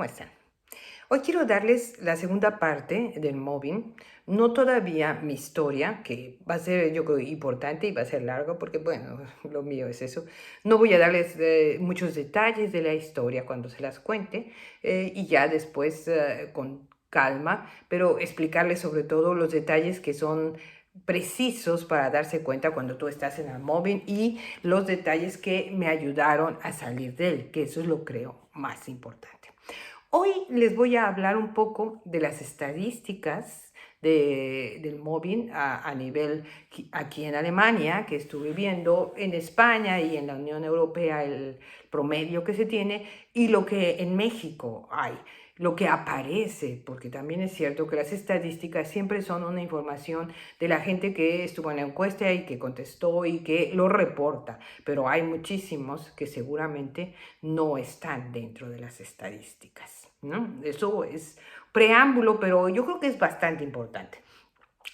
¿cómo están? Hoy quiero darles la segunda parte del mobbing, no todavía mi historia, que va a ser yo creo importante y va a ser largo porque bueno, lo mío es eso. No voy a darles muchos detalles de la historia cuando se las cuente y ya después con calma, pero explicarles sobre todo los detalles que son precisos para darse cuenta cuando tú estás en el mobbing y los detalles que me ayudaron a salir de él, que eso es lo creo más importante. Hoy les voy a hablar un poco de las estadísticas del mobbing a nivel aquí en Alemania, que estuve viendo en España y en la Unión Europea el promedio que se tiene y lo que en México hay, lo que aparece, porque también es cierto que las estadísticas siempre son una información de la gente que estuvo en la encuesta y que contestó y que lo reporta, pero hay muchísimos que seguramente no están dentro de las estadísticas, ¿no? Eso es preámbulo, pero yo creo que es bastante importante.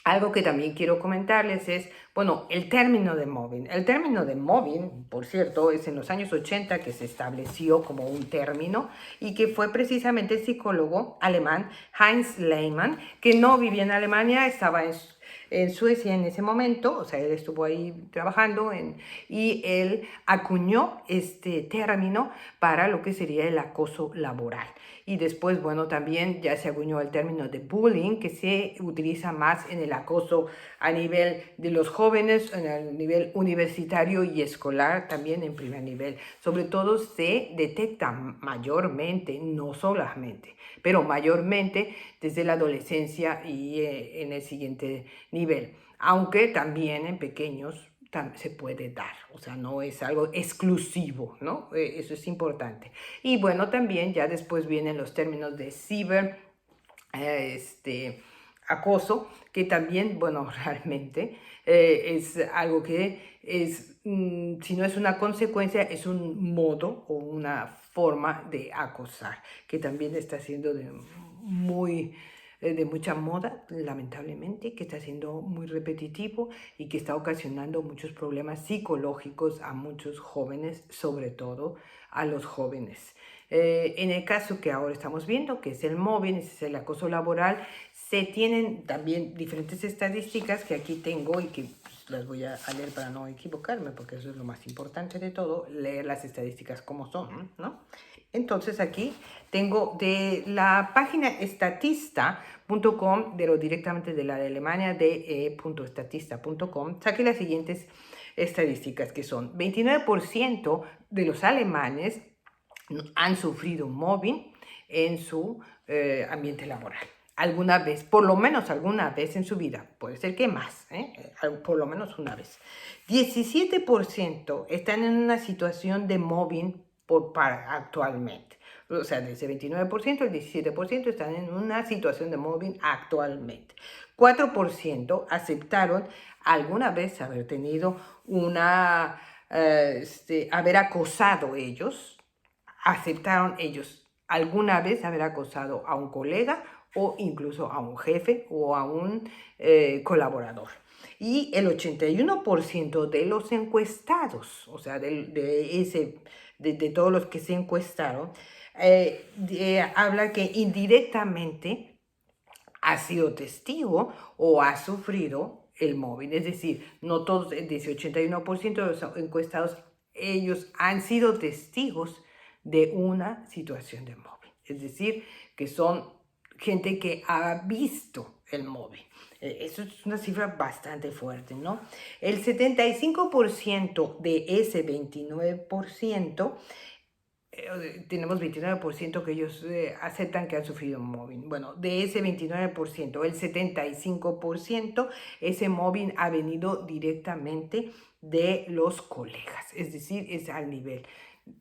Algo que también quiero comentarles es, bueno, el término de mobbing. El término de mobbing, por cierto, es en los años 80 que se estableció como un término y que fue precisamente el psicólogo alemán Heinz Lehmann, que no vivía en Alemania, estaba en Suecia en ese momento, o sea, él estuvo ahí trabajando y él acuñó este término para lo que sería el acoso laboral. Y después, bueno, también ya se acuñó el término de bullying, que se utiliza más en el acoso a nivel de los jóvenes, en el nivel universitario y escolar, también en primer nivel. Sobre todo se detecta mayormente, no solamente, pero mayormente desde la adolescencia y en el siguiente nivel, aunque también en pequeños se puede dar, o sea, no es algo exclusivo, ¿no? Eso es importante. Y bueno, también ya después vienen los términos de ciber, acoso, que también, bueno, realmente es algo que es, si no es una consecuencia, es un modo o una forma de acosar, que también está siendo de mucha moda, lamentablemente, que está siendo muy repetitivo y que está ocasionando muchos problemas psicológicos a muchos jóvenes, sobre todo a los jóvenes. En el caso que ahora estamos viendo, que es el mobbing, es el acoso laboral, se tienen también diferentes estadísticas que aquí tengo y que pues, las voy a leer para no equivocarme, porque eso es lo más importante de todo, leer las estadísticas como son, ¿no? Entonces aquí tengo de la página estatista.com, directamente de la de Alemania, de .estatista.com, saqué las siguientes estadísticas que son 29% de los alemanes han sufrido mobbing en su ambiente laboral. Alguna vez, por lo menos alguna vez en su vida, puede ser que más, por lo menos una vez. 17% están en una situación de mobbing actualmente. O sea, de ese 29%, el 17% están en una situación de mobbing actualmente. 4% aceptaron alguna vez haber tenido haber acosado ellos, aceptaron ellos alguna vez haber acosado a un colega o incluso a un jefe o a un colaborador. Y el 81% de los encuestados, o sea, de todos los que se encuestaron, habla que indirectamente ha sido testigo o ha sufrido el mobbing. Es decir, no todos, de ese 81% de los encuestados, ellos han sido testigos de una situación de mobbing. Es decir, que son gente que ha visto el mobbing. Eso es una cifra bastante fuerte, ¿no? El 75% de ese 29%, tenemos 29% que ellos aceptan que han sufrido mobbing. Bueno, de ese 29%, el 75%, ese mobbing ha venido directamente de los colegas, es decir, es al nivel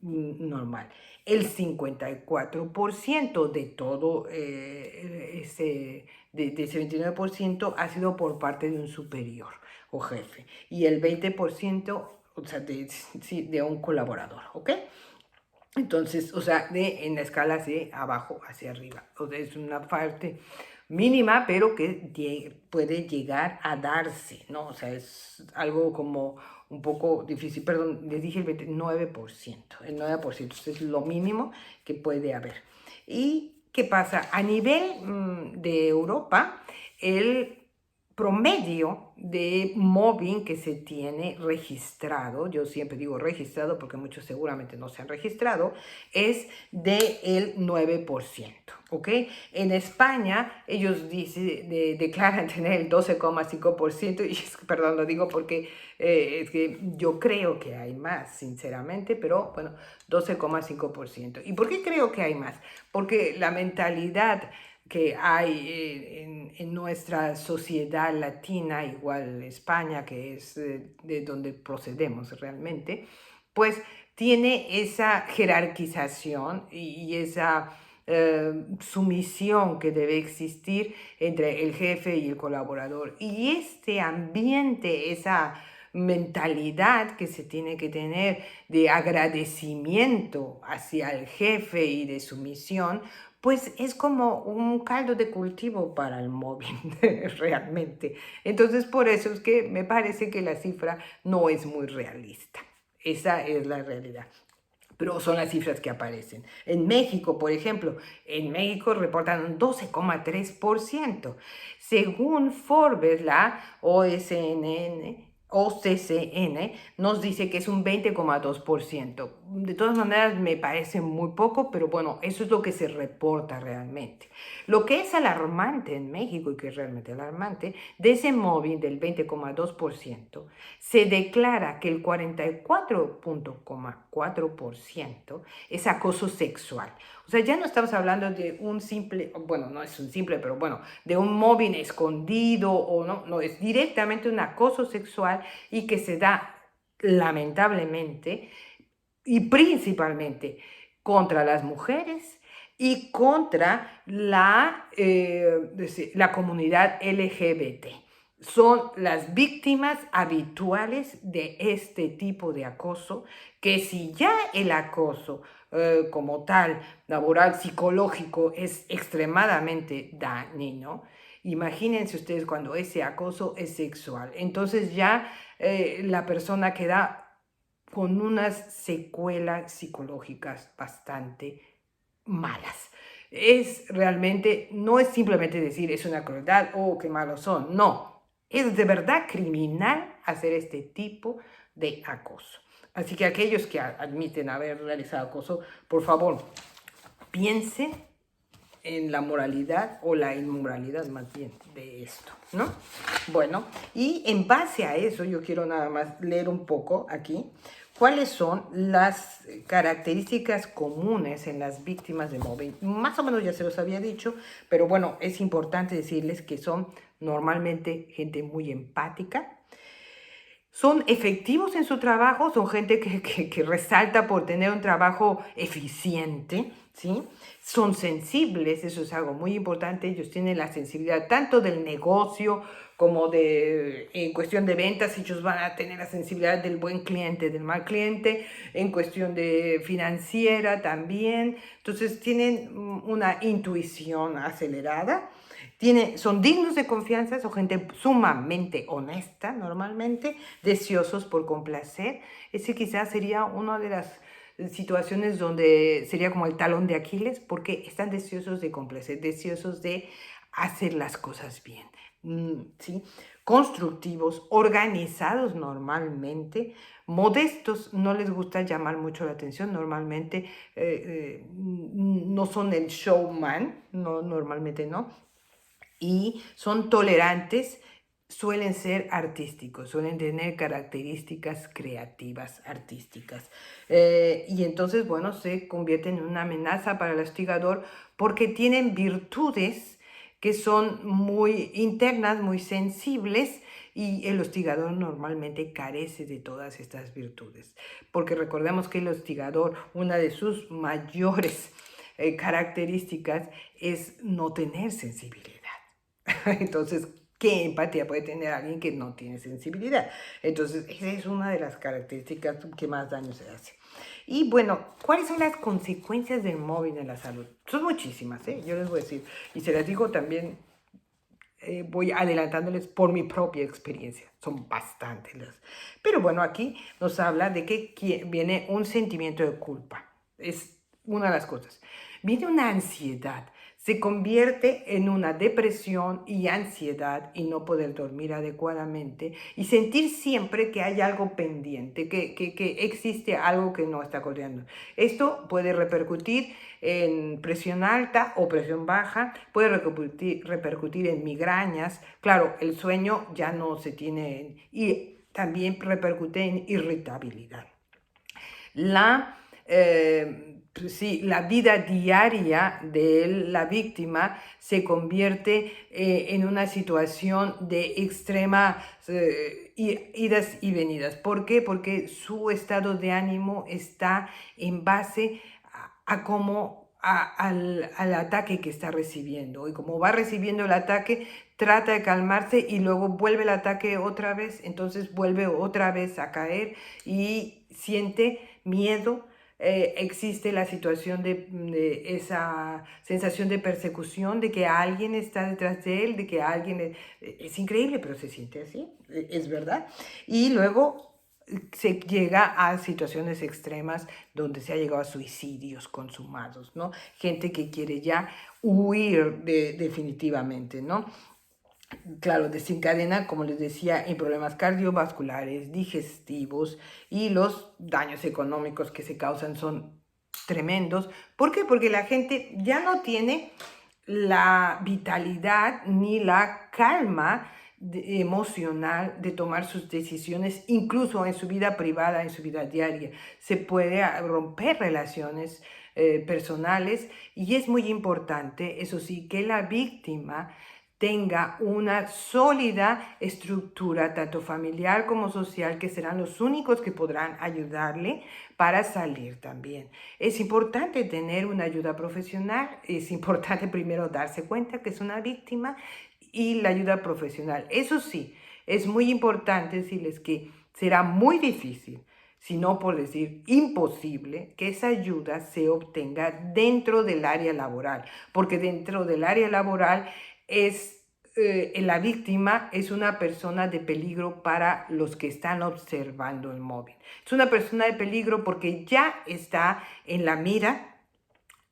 normal. El 54% de todo de ese 29% ha sido por parte de un superior o jefe y el 20%, o sea, de un colaborador, ¿ok? Entonces, o sea, en la escala de abajo hacia arriba. O sea, es una parte mínima, pero que puede llegar a darse, ¿no? O sea, es algo como un poco difícil. Perdón, les dije el 29%. El 9% es lo mínimo que puede haber. ¿Y qué pasa? A nivel de Europa, el promedio de mobbing que se tiene registrado, yo siempre digo registrado porque muchos seguramente no se han registrado, es del 9%, ¿ok? En España ellos declaran tener el 12,5% y perdón, lo digo porque es que yo creo que hay más, sinceramente, pero bueno, 12,5%. ¿Y por qué creo que hay más? Porque la mentalidad que hay en nuestra sociedad latina, igual España, que es de donde procedemos realmente, pues tiene esa jerarquización y esa sumisión que debe existir entre el jefe y el colaborador. Y este ambiente, esa mentalidad que se tiene que tener de agradecimiento hacia el jefe y de sumisión, pues es como un caldo de cultivo para el móvil, realmente. Entonces, por eso es que me parece que la cifra no es muy realista. Esa es la realidad. Pero son las cifras que aparecen. En México, por ejemplo, en México reportan un 12,3%. Según Forbes, la OCCN nos dice que es un 20,2%. De todas maneras, me parece muy poco, pero bueno, eso es lo que se reporta realmente. Lo que es alarmante en México, y que es realmente alarmante, de ese móvil del 20,2%, se declara que el 44,4% es acoso sexual. O sea, ya no estamos hablando de un simple, bueno, no es un simple, pero bueno, de un móvil escondido o no, es directamente un acoso sexual y que se da lamentablemente y principalmente contra las mujeres y contra la comunidad LGBT. Son las víctimas habituales de este tipo de acoso, que si ya el acoso como tal, laboral, psicológico, es extremadamente dañino, imagínense ustedes cuando ese acoso es sexual. Entonces ya la persona queda con unas secuelas psicológicas bastante malas. Es realmente, no es simplemente decir es una crueldad o qué malos son, no, es de verdad criminal hacer este tipo de acoso. Así que aquellos que admiten haber realizado acoso, por favor, piensen en la moralidad o la inmoralidad más bien de esto, ¿no? Bueno, y en base a eso yo quiero nada más leer un poco aquí cuáles son las características comunes en las víctimas de mobbing. Más o menos ya se los había dicho, pero bueno, es importante decirles que son normalmente gente muy empática, son efectivos en su trabajo, son gente que resalta por tener un trabajo eficiente, ¿sí? Son sensibles, eso es algo muy importante, ellos tienen la sensibilidad tanto del negocio como en cuestión de ventas, ellos van a tener la sensibilidad del buen cliente, del mal cliente, en cuestión de financiera también, entonces tienen una intuición acelerada. Son dignos de confianza, son gente sumamente honesta normalmente, deseosos por complacer. Ese quizás sería una de las situaciones donde sería como el talón de Aquiles, porque están deseosos de complacer, deseosos de hacer las cosas bien, ¿sí? Constructivos, organizados normalmente, modestos, no les gusta llamar mucho la atención, normalmente no son el showman, no, normalmente no, y son tolerantes, suelen ser artísticos, suelen tener características creativas, artísticas. Y entonces, bueno, se convierten en una amenaza para el hostigador porque tienen virtudes que son muy internas, muy sensibles, y el hostigador normalmente carece de todas estas virtudes. Porque recordemos que el hostigador, una de sus mayores características es no tener sensibilidad. Entonces, ¿qué empatía puede tener alguien que no tiene sensibilidad? Entonces, esa es una de las características que más daño se hace. Y bueno, ¿cuáles son las consecuencias del móvil en la salud? Son muchísimas, ¿eh? Yo les voy a decir, y se las digo también, voy adelantándoles por mi propia experiencia, son bastantes las. Pero bueno, aquí nos habla de que viene un sentimiento de culpa, es una de las cosas. viene una ansiedad, se convierte en una depresión y ansiedad y no poder dormir adecuadamente y sentir siempre que hay algo pendiente, que existe algo que no está corriendo. Esto puede repercutir en presión alta o presión baja, puede repercutir en migrañas. Claro, el sueño ya no se tiene y también repercute en irritabilidad. La, sí, la vida diaria de la víctima se convierte en una situación de extrema idas y venidas. ¿Por qué? Porque su estado de ánimo está en base a cómo al ataque que está recibiendo. Y como va recibiendo el ataque, trata de calmarse y luego vuelve el ataque otra vez, entonces vuelve otra vez a caer y siente miedo. Existe la situación de esa sensación de persecución, de que alguien está detrás de él, de que alguien es increíble, pero se siente así, es verdad. Y luego se llega a situaciones extremas donde se ha llegado a suicidios consumados, ¿no? Gente que quiere ya huir definitivamente, ¿no? Claro, desencadena, como les decía, en problemas cardiovasculares, digestivos y los daños económicos que se causan son tremendos. ¿Por qué? Porque la gente ya no tiene la vitalidad ni la calma emocional de tomar sus decisiones, incluso en su vida privada, en su vida diaria. Se puede romper relaciones personales y es muy importante, eso sí, que la víctima tenga una sólida estructura, tanto familiar como social, que serán los únicos que podrán ayudarle para salir también. Es importante tener una ayuda profesional, es importante primero darse cuenta que es una víctima y la ayuda profesional. Eso sí, es muy importante decirles que será muy difícil, si no por decir imposible, que esa ayuda se obtenga dentro del área laboral, porque dentro del área laboral la víctima es una persona de peligro para los que están observando el móvil. Es una persona de peligro porque ya está en la mira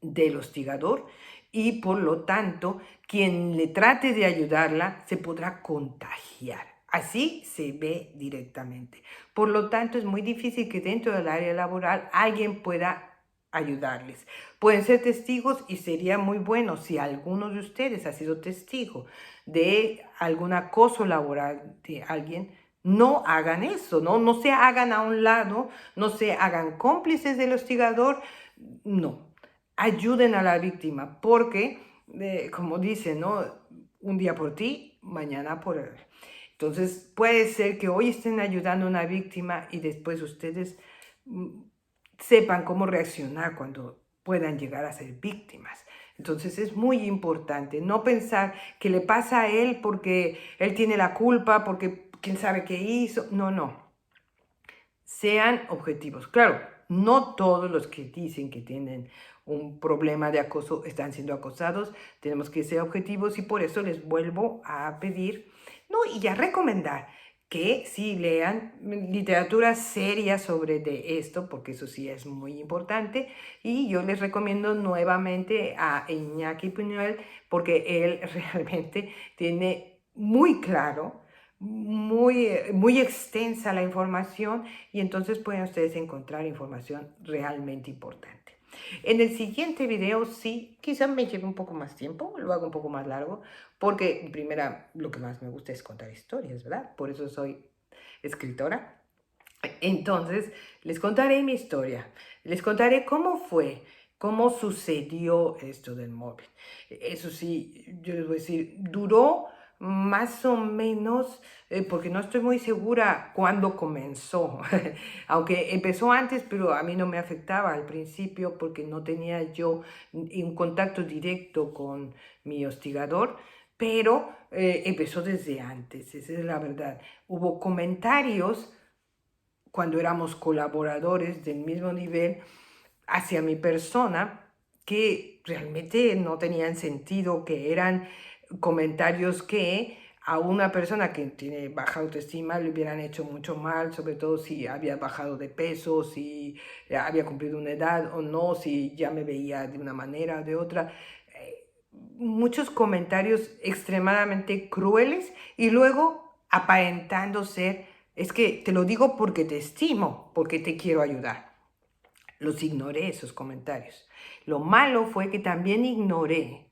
del hostigador y por lo tanto quien le trate de ayudarla se podrá contagiar. Así se ve directamente. Por lo tanto, es muy difícil que dentro del área laboral alguien pueda ayudarles. Pueden ser testigos y sería muy bueno si alguno de ustedes ha sido testigo de algún acoso laboral de alguien. No hagan eso, no se hagan a un lado, no se hagan cómplices del hostigador, no. Ayuden a la víctima, porque, como dicen, ¿no? Un día por ti, mañana por él. Entonces, puede ser que hoy estén ayudando a una víctima y después ustedes sepan cómo reaccionar cuando puedan llegar a ser víctimas. Entonces es muy importante no pensar que le pasa a él porque él tiene la culpa, porque quién sabe qué hizo. No, no. Sean objetivos. Claro, no todos los que dicen que tienen un problema de acoso están siendo acosados. Tenemos que ser objetivos y por eso les vuelvo a pedir, no, y a recomendar que sí lean literatura seria sobre de esto, porque eso sí es muy importante. Y yo les recomiendo nuevamente a Iñaki Puñuel, porque él realmente tiene muy claro, muy extensa la información y entonces pueden ustedes encontrar información realmente importante. En el siguiente video sí, quizá me lleve un poco más tiempo, lo hago un poco más largo, porque primera, lo que más me gusta es contar historias, ¿verdad? Por eso soy escritora. Entonces, les contaré mi historia, les contaré cómo fue, cómo sucedió esto del móvil. Eso sí, yo les voy a decir, duró más o menos, porque no estoy muy segura cuándo comenzó, aunque empezó antes, pero a mí no me afectaba al principio porque no tenía yo un contacto directo con mi hostigador, pero empezó desde antes, esa es la verdad. Hubo comentarios cuando éramos colaboradores del mismo nivel hacia mi persona que realmente no tenían sentido, que eran comentarios que A una persona que tiene baja autoestima le hubieran hecho mucho mal, sobre todo si había bajado de peso, si había cumplido una edad o no, si ya me veía de una manera o de otra. Muchos comentarios extremadamente crueles y luego aparentando ser, es que te lo digo porque te estimo, porque te quiero ayudar. Los ignoré esos comentarios. Lo malo fue que también ignoré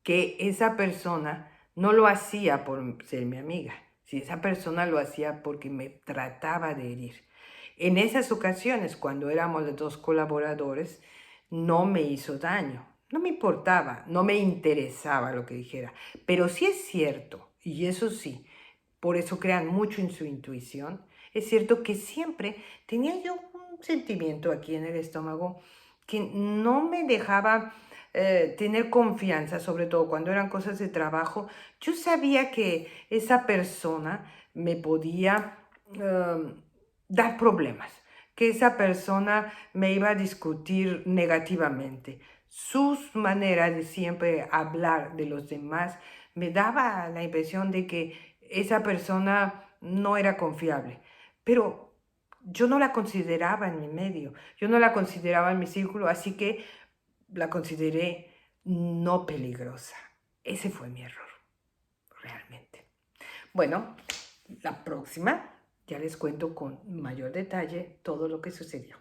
que esa persona no lo hacía por ser mi amiga, si esa persona lo hacía porque me trataba de herir. En esas ocasiones, cuando éramos los dos colaboradores, no me hizo daño, no me importaba, no me interesaba lo que dijera. Pero sí es cierto, y eso sí, por eso crean mucho en su intuición, es cierto que siempre tenía yo un sentimiento aquí en el estómago que no me dejaba tener confianza, sobre todo cuando eran cosas de trabajo. Yo sabía que esa persona me podía dar problemas, que esa persona me iba a discutir negativamente. Sus maneras de siempre hablar de los demás me daba la impresión de que esa persona no era confiable. Pero yo no la consideraba en mi medio, yo no la consideraba en mi círculo, así que la consideré no peligrosa. Ese fue mi error, realmente. Bueno, la próxima ya les cuento con mayor detalle todo lo que sucedió.